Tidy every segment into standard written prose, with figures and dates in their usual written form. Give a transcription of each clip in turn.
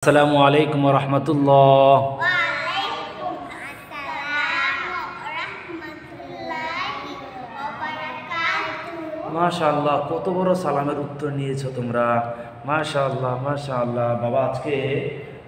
আসসালামু আলাইকুম রহমতুল্লাহ। ওয়ালাইকুম আসসালাম ওয়া রাহমাতুল্লাহি ওয়া বারাকাতুহু। মাশাআল্লাহ, কত বড় সালামের উত্তর নিয়েছো তোমরা। মাশাআল্লাহ মাশাআল্লাহ। বাবা, আজকে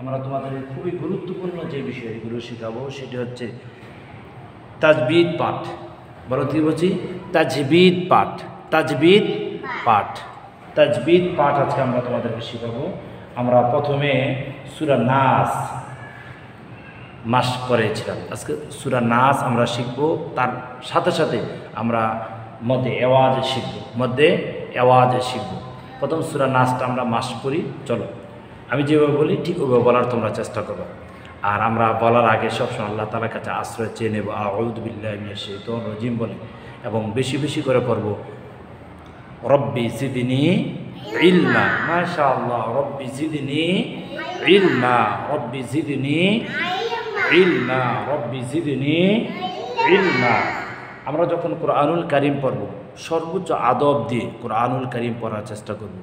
আমরা তোমাদের খুবই গুরুত্বপূর্ণ যে বিষয়গুলো শেখাবো সেটি হচ্ছে তাজবিদ পাঠ। বলো কি বলছি? তাজবিদ পাঠ। তাজবিদ পাঠ। তাজবিদ পাঠ আজকে আমরা তোমাদেরকে শেখাবো। আমরা প্রথমে সূরা নাস মাস করেছিলাম, আজকে সূরা নাস আমরা শিখব। তার সাথে সাথে আমরা মধ্যে আওয়াজ শিখব। প্রথম সূরা নাসটা আমরা মাস করি। চলো, আমি যেভাবে বলি ঠিক ওভাবে বলার তোমরা চেষ্টা করবে। আর আমরা বলার আগে সবসময় আল্লাহ তাআলার কাছে আশ্রয় চেয়ে নেব। আউযু বিল্লাহি মিনাশ শাইতানির রাজিম বলে, এবং বেশি বেশি করে পড়ব রব্বি জিদনি ইলমা। মাশাআল্লাহ, রব্বি জিদনি ইলমা, রব্বি জিদনি ইলমা, রব্বি জিদনি ইলমা। আমরা যখন কোরআনুল কারীম পড়ব, সর্বোচ্চ আদব দিয়ে কোরআনুল কারীম পড়ার চেষ্টা করব।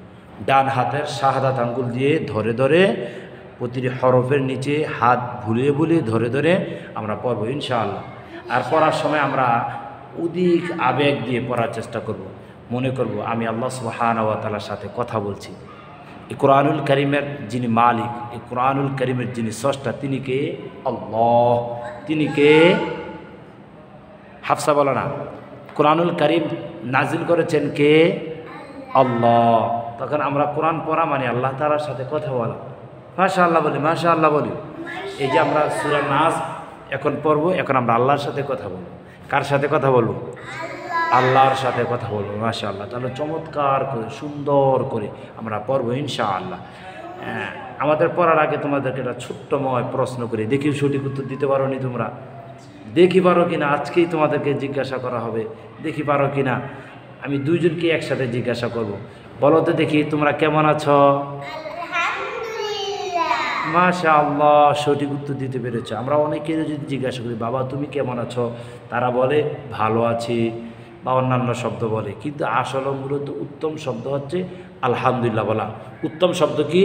ডান হাতের শাহাদাত আঙ্গুল দিয়ে ধরে ধরে প্রতিটি হরফের নিচে হাত ভুলিয়ে ভুলিয়ে ধরে ধরে আমরা পড়ব ইনশাআল্লাহ। আর পড়ার সময় আমরা অধিক আবেগ দিয়ে পড়ার চেষ্টা করব। মনে করব আমি আল্লাহ সুবহানাহু ওয়া তাআলার সাথে কথা বলছি। এই কোরআনুল কারীমের যিনি মালিক, এই কোরআনুল কারীমের যিনি স্রষ্টা, তিনি কে? আল্লাহ। তিনি কে? হাফসা বলো না। কোরআনুল কারীম নাজিল করেছেন কে? আল্লাহ। তখন আমরা কোরআন পড়া মানে আল্লাহ তাআলার সাথে কথা বলা। মাশাআল্লাহ বলি, মাশাআল্লাহ বলি। এই যে আমরা সূরা নাস এখন পড়ব, এখন আমরা আল্লাহর সাথে কথা বলবো। কার সাথে কথা বলবো? আল্লাহর সাথে কথা বলবো। মাশাআল্লাহ। তাহলে চমৎকার করে সুন্দর করে আমরা পড়বো ইনশাআল্লাহ। আমাদের পড়ার আগে তোমাদেরকে একটা ছোট্টময় প্রশ্ন করি, দেখি সঠিক উত্তর দিতে পারো নি তোমরা? দেখি পারো কিনা, আজকেই তোমাদেরকে জিজ্ঞাসা করা হবে। দেখি পারো কিনা, আমি দুইজনকে একসাথে জিজ্ঞাসা করব। বলো তো দেখি, তোমরা কেমন আছো? আলহামদুলিল্লাহ। মাশাআল্লাহ, সঠিক উত্তর দিতে পেরেছো। আমরা অনেকে যদি জিজ্ঞাসা করি বাবা তুমি কেমন আছো, তারা বলে ভালো আছি বা অন্যান্য শব্দ বলে, কিন্তু আসলে মূলত উত্তম শব্দ হচ্ছে আলহামদুলিল্লাহ বলা। উত্তম শব্দ কি?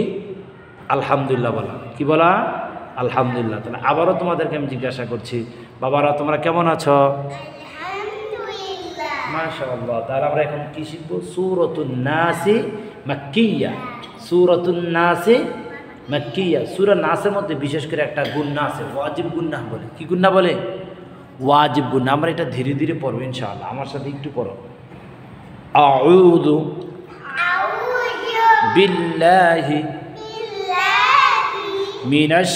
আলহামদুলিল্লাহ বলা। কি বলা? আলহামদুলিল্লাহ। তাহলে আবারও তোমাদেরকে আমি জিজ্ঞাসা করছি, বাবারা তোমরা কেমন আছো? আলহামদুলিল্লাহ। মাশাআল্লাহ। তাহলে আমরা এখন কি শিখব? সূরাতুন নাসি মাক্কিয়া। সূরাতুন নাসি মাক্কিয়া। সূরা নাসের মধ্যে বিশেষ করে একটা গুন্না আছে, ওয়াজিব গুন্না বলে। কি গুন্না বলে? ওয়াজিব গুন্না। আমরা এটা ধীরে ধীরে পড়ব ইনশাআল্লাহ। আমার সাথে একটু পড়ো। আউযু আউযু বিল্লাহি বিল্লাহি মিনাশ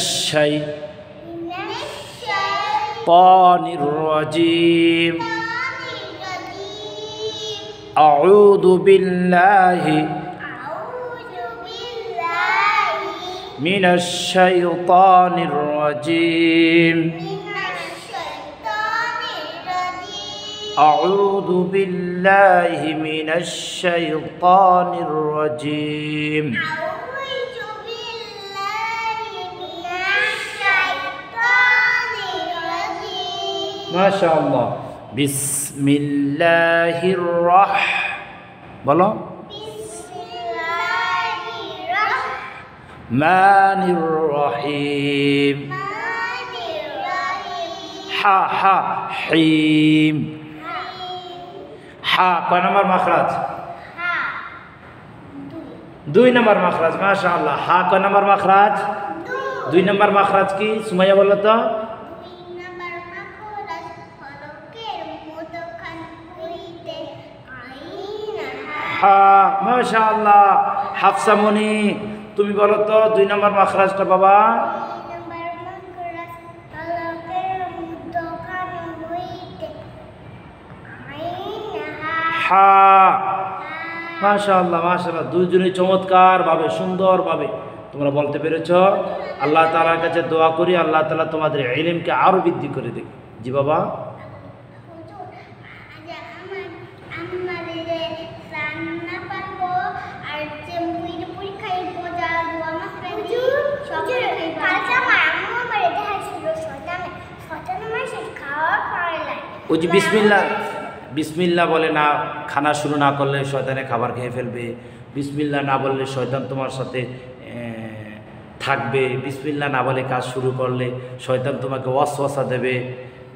মিনাশ শাইতানির রাজিম। শাইতানির রাজিম। আউযু বিল্লাহি আউযু বিল্লাহি মিনাশ শাইতানির রাজিম। মিনাশ শাইতানির রাজিম। আউযু বিল্লাহি মিনাশ শাইতানির রাজিম। আউযু বিল্লাহি মিনাশ শাইতানির রাজিম। মাশাআল্লাহ। বিসমিল্লাহির বলো বিসমিল্লাহির মানির রহিম। রাহমানির রাহিম। হা হা হিম। হা কয় নম্বর মাখরাজ? হা দুই নম্বর মাখরাজ। মাশাআল্লাহ। হা কয় নম্বর মাখরাজ? দুই নম্বর মাখরাজ কি? সুমাইয়া বলো তো। দুই নাম্বার মাখরাজ হরফের মধ্যখান হইতে আইন হা। মাশাআল্লাহ। হাফসা মনি, তুমি বলো তো দুই নম্বর মাখরাজটা বাবা। দুই নাম্বার মাখরাজ হরফের মধ্যখান হইতে আইন হা। মাশাআল্লাহ মাশাআল্লাহ। দুইজনই চমৎকার ভাবে সুন্দর ভাবে তোমরা বলতে পেরেছ। আল্লাহ তাআলার কাছে দোয়া করি আল্লাহ তাআলা তোমাদের ইলমকে আরো বৃদ্ধি করে দেবে। জি বাবা। হুজুর, আজ আমার যে রান্না পারবো আর যে মুইর পরীক্ষায় বোঝা দোয়া মাখরাজ সব কালকে আমার আম্মু আমারে দেখাইছিল শয়তান মাসে খাওয়া পারে না। ওই যে বিসমিল্লাহ বিসমিল্লাহ বলে না, খানা শুরু না করলে শয়তানে খাবার খেয়ে ফেলবে। বিসমিল্লাহ না বললে শয়তান তোমার সাথে থাকবে, বিসমিল্লাহ না বলে কাজ শুরু করলে শয়তান তোমাকে ওয়াসওয়াসা দেবে,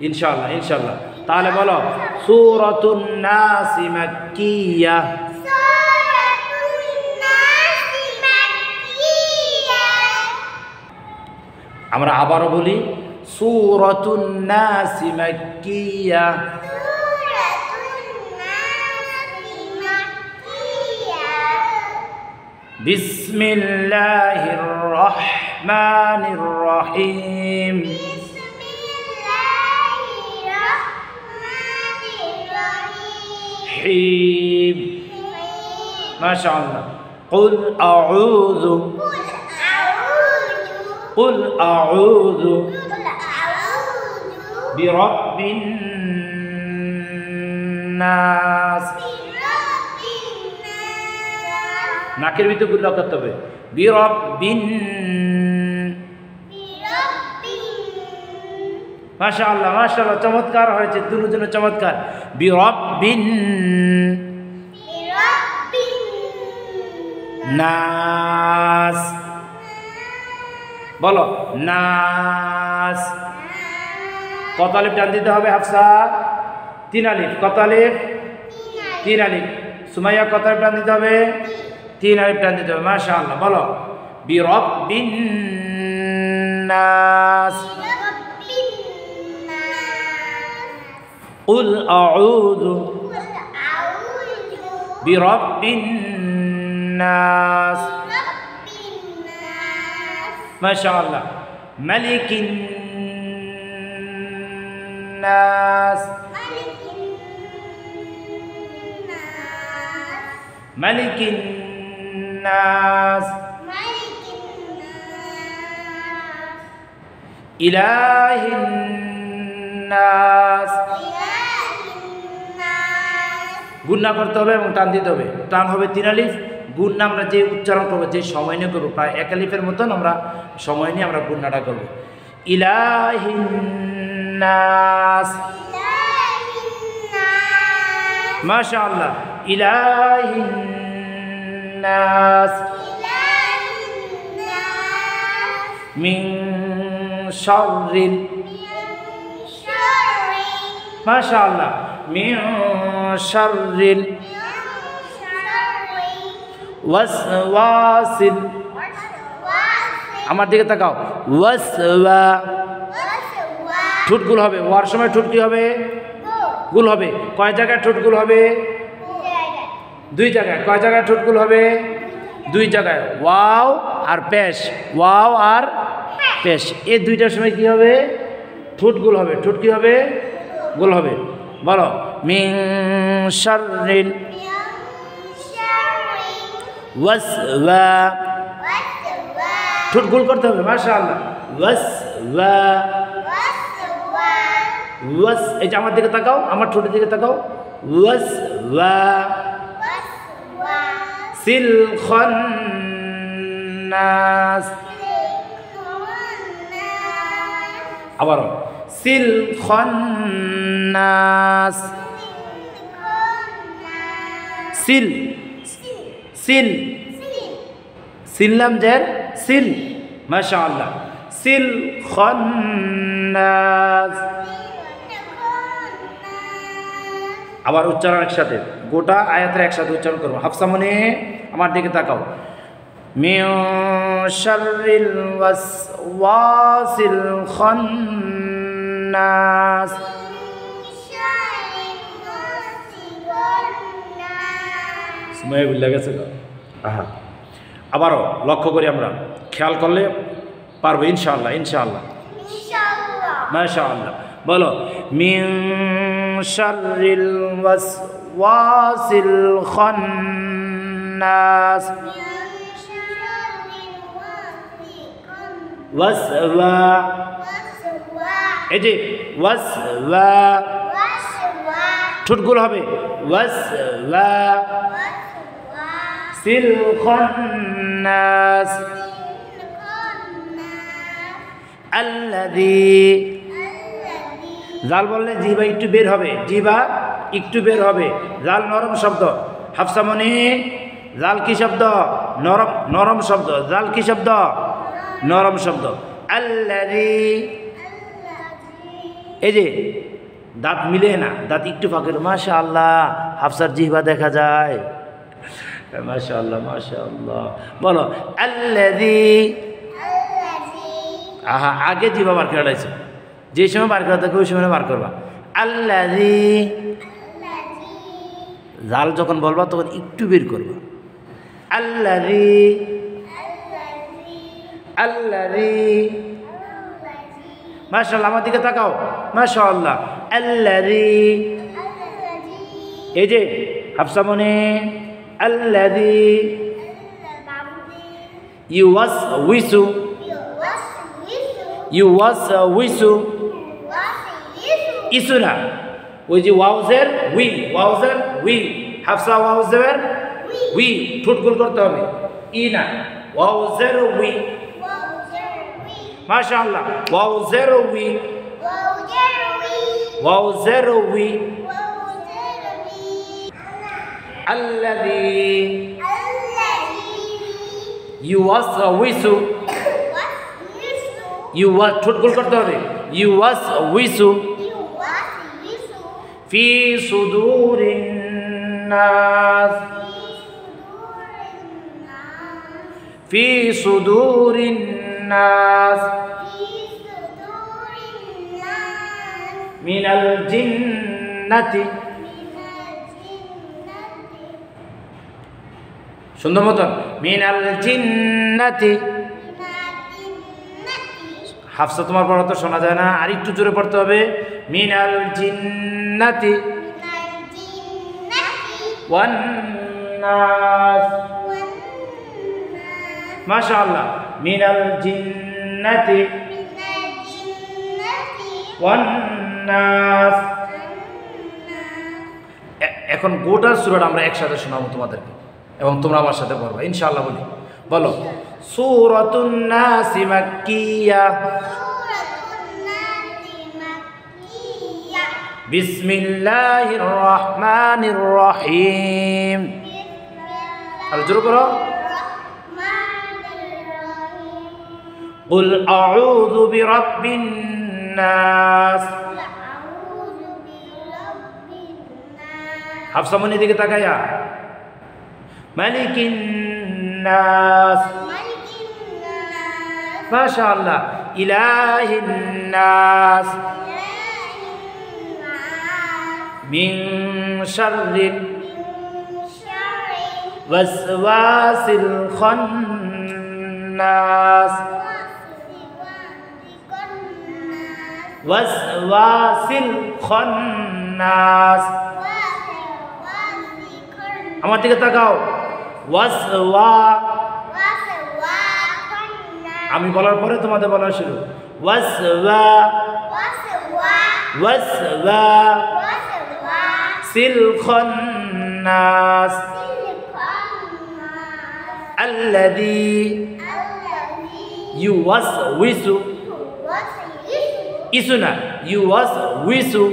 ইনশাআল্লাহ ইনশাআল্লাহ। তাহলে বলো সূরাতুন নাস মাক্কিয়াহ। আমরা আবারও বলি সূরাতুন নাস মাক্কিয়াহ। বিসমিল্লাহির রহমানির রহিম। حيم ما شاء الله. قل أعوذ برب الناس। নাকের ভিতরে গুলো করতে হবে বিরব্বিন। মাশাআল্লাহ মাশাআল্লাহ, চমৎকার হয়েছে, দুজনে চমৎকার। বিরব্বিন নাস, বলো নাস। কত আলিফ টান দিতে হবে হাফসা? 3 আলিফ। কত আলিফ? 3 আলিফ। সুমাইয়া কত আলিফ টান দিতে হবে? 3 আলিফ টান দিতে হবে। মাশাআল্লাহ, বলো বিরব্বিন নাস। قل أعوذ برب الناس. ما شاء الله. ملك الناس. ملك الناس. إله الناس. গুণনা করতে হবে এবং টান দিতে হবে। টান হবে 3 আলিফ। গুণনা আমরা যে উচ্চারণ করবো, যে সময় নিয়ে করবো, প্রায় 1 আলিফের মতন আমরা সময় নিয়ে আমরা গুণনাটা করবো। ইলাহিন নাস। মাশাআল্লাহ। ইলাহিন নাস মিন শাররিল। মাশাআল্লাহ। মিন শাররিল ওয়াসওয়াসিল। আমার দিকে তাকাও। ওয়াসওয়া। ঠোঁটগুলো হবে, ওয়ার সময় ঠোঁট কি হবে? গুল হবে। কয় জায়গায় ঠোঁটগুলো হবে? 2 জায়গায়। কয় জায়গায় ঠোঁটগুলো হবে? 2 জায়গায়। ওয়াও আর পেশ। ওয়াও আর পেশ, এই 2টার সময় কি হবে? ঠোঁটগুলো হবে। ঠোঁট কি হবে? গুল হবে। বলো মিন শাররিল ওয়াসওয়া। ঠোঁট গোল করতে হবে। মাশাআল্লাহ। ওয়াসওয়া। ওয়াস। এটা আমার দিকে তাকাও, আমার ঠোঁটের দিকে তাকাও। ওয়াসওয়া। সিল খান্নাস। আবারও সিল খান্নাস। সিল সিল সিললাম জের সিল। মাশাআল্লাহ। সিল খান্নাস। আবার উচ্চারণ একসাথে, গোটা আয়াতের একসাথে উচ্চারণ করবো। হাফসা মনে আমার দিকে তাকাও। মিন শাররিল ওয়াসওয়াসিল খান্নাস। সময় ভুলে গেছে গো। আহা, আবারও লক্ষ্য করি, আমরা খেয়াল করলে পারবো ইনশাআল্লাহ ইনশাআল্লাহ মাশাআল্লাহ। বলো মিন শাররিল ওয়াসওয়াসিল খান্নাস। ওয়াসওয়া। এই যে ওয়াসওয়া, ঠোঁটগুলো হবে ওয়াসওয়া। সিল খান্নাস। আল্লাযী। জাল বললে জিবা একটু বের হবে, জিবা একটু বের হবে। জাল নরম শব্দ। হাফসা মনি, জাল কি শব্দ? নরম, নরম শব্দ। জাল কি শব্দ? নরম শব্দ। আল্লাযী, এই যে দাঁত মিলে না, দাঁত একটু ফাঁকে। মাশাআল্লাহ, হাফসার জিহ্বা দেখা যায়। মাশাআল্লাহ মাশাআল্লাহ, বলো আল্লাযী। আহা, আগে জিহ্বা বার করে লাইছে, যে সময় বার করা থাকে ওই সময় বার করবা। আল্লাযী, জাল যখন বলবা তখন একটু বের করবা। আল্লাযী, আল্লাযী। মাশাআল্লাহ, আমার দিকে তাকাও। মাশাআল্লাহ, আল্লাযী। এই যে হাফসা মনে, আল্লাযী ইউওয়াসউইসু, ইউওয়াসউইসু, ইসু না, ওই যে ওয়াউজের উই, ওয়াউজের উই, হাফসা ওয়াউজের উই, ঠোঁট গোল করতে হবে, ই না, ওয়াউজের উই। মাশাআল্লাহ, ওয়াউজের উই, ওয়াউজের উই। আল্লাযী ইউওয়াসউইসু, ইউওয়া, ঠোঁট গোল করতে হবে, ইউওয়াসউইসু ফি সুদুরিন নাস, ফি সুদুরিন নাস মিনাল জিন্নাতি। সুন্দর মতন, মিনাল জিন্নাতি। হাফসা তোমার পড়া তো শোনা যায় না, আর একটু জোরে পড়তে হবে। মিনাল জিন্নাতি ওয়ান নাস। মাশাআল্লাহ, মিনাল জিন্নাতি ওয়ান নাস। এখন গোটা সূরাটা আমরা একসাথে শোনাবো তোমাদেরকে, এবং তোমরা আমার সাথে পড়বা ইনশাআল্লাহ। বলি, বলো সূরাতুন নাস মাক্কিয়া, বিসমিল্লাহির রহমানির রহিম। আর জোরে করো। কুল আউযু বিরাব্বিন নাস। হাফসা মনির দিকে তাকায়া, মালিকিন নাস। মাশাআল্লাহ, ইলাহিন নাস মিন শাররিল ওয়াসওয়াসিল খান্নাস, ওয়াসওয়াসিল খান্নাস। আমার দিকে তাকাও। ওয়াসওয়া, আমি বলার পরে তোমাদের বলা শুরু। ওয়াসওয়া, ওয়াসওয়া সিল খান্নাস আল্লাযী ইউওয়াসউইসু, ইসু না, ইউওয়াসউইসু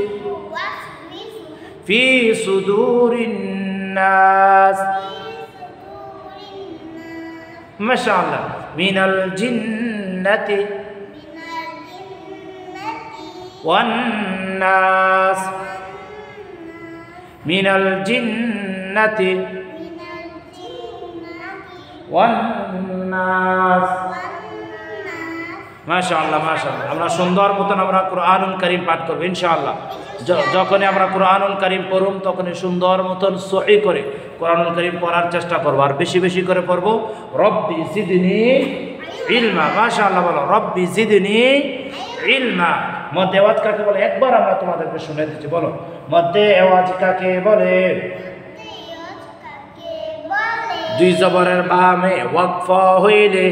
ফি সুদুরিন নাস। মাশাআল্লাহ, মিনাল জিন্নাতি ওয়ান নাস, মিনাল জিন্নাতি ওয়ান নাস। মাশাআল্লাহ মাশাআল্লাহ, আমরা সুন্দর মতন আমরা কুরআনুল কারীম পাঠ করব ইনশাআল্লাহ। যখনই আমরা কুরআনুল কারীম পড়ব তখনই সুন্দর মতন সহি করে কুরআনুল কারীম পড়ার চেষ্টা করব, আর বেশি বেশি করে পড়ব। রব্বি জিদনি ইলমা। মাশাআল্লাহ, বলো রব্বি জিদনি ইলমা। মধ্যে আওয়াজ কাকে বলে একবার আমরা তোমাদেরকে শুনে দিচ্ছি, বলো মধ্যে আওয়াজ কাকে বলে? দুই জবরের বামে ওয়াকফা হইলে,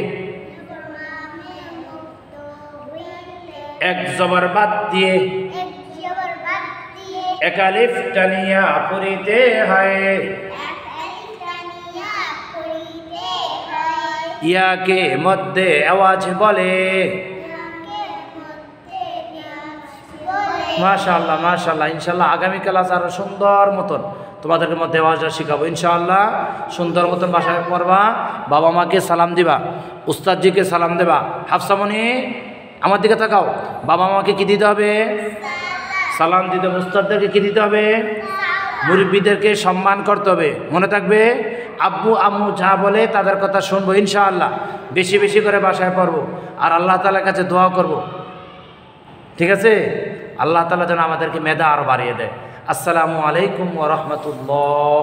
এক জবর বাদ দিয়ে এক আলিফ টানিয়া পড়িতে হয়। ইয়াকে মধ্যে আওয়াজ বলে। মাশাআল্লাহ মাশাআল্লাহ, ইনশাআল্লাহ আগামী ক্লাস আরো সুন্দর মতন তোমাদেরকে মধ্যে ভাষা শিখাবো ইনশাআল্লাহ। সুন্দর মতন বাসায় পড়বা, বাবা মাকে সালাম দিবা, উস্তাদজিকে সালাম দেবা। হাফসামণি আমার দিকে তাকাও, বাবা মাকে কি দিতে হবে? সালাম দিতে হবে। উস্তাদদেরকে কি দিতে হবে? মুরব্বীদেরকে সম্মান করতে হবে, মনে থাকবে। আব্বু আম্মু যা বলে তাদের কথা শুনবো ইনশাআল্লাহ। বেশি বেশি করে বাসায় পড়বো আর আল্লাহ তাআলার কাছে দোয়া করব, ঠিক আছে? আল্লাহ তাআলা যেন আমাদেরকে মেধা আরও বাড়িয়ে দেয়। আসসালামু আলাইকুম ওয়া রাহমাতুল্লাহ।